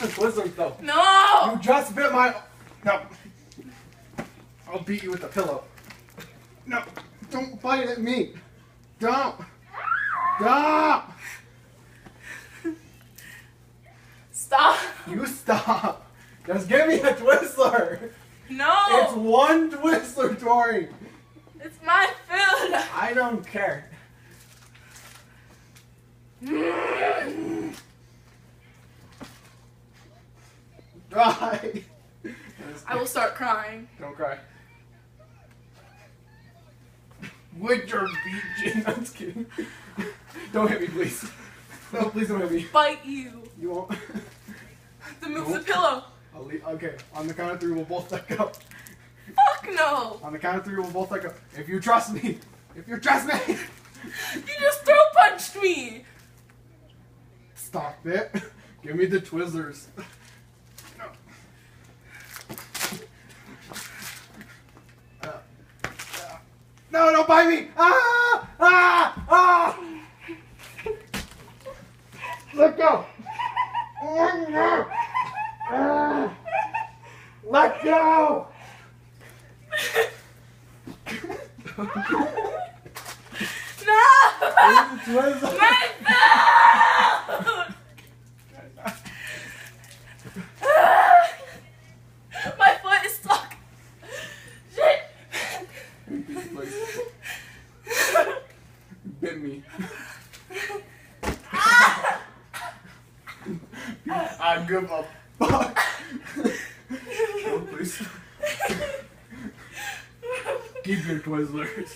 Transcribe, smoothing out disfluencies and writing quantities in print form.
the Twizzlers though. No! You just bit my... No. I'll beat you with the pillow. No. Don't bite at me. Don't. Stop. Stop. You stop. Just give me a Twizzler. No! It's one Twizzler, Tori. It's my food! I don't care. Die. I will start crying. Don't cry. With your beach. I'm just kidding. Don't hit me, please. No, please don't hit me. Bite you. You won't. To move the Nope. pillow. I'll leave. Okay, on the count of three, we'll both let go. Fuck no! On the count of three, we'll both let go. If you trust me. If you trust me. You just throw punched me! Stop it. Give me the Twizzlers. No, don't bite me! Ah! Ah! Ah! Let go! Let go! No! Twizzlers. My food! My foot is stuck. Shit! Bit me. I give a fuck. No, please. Keep your Twizzlers.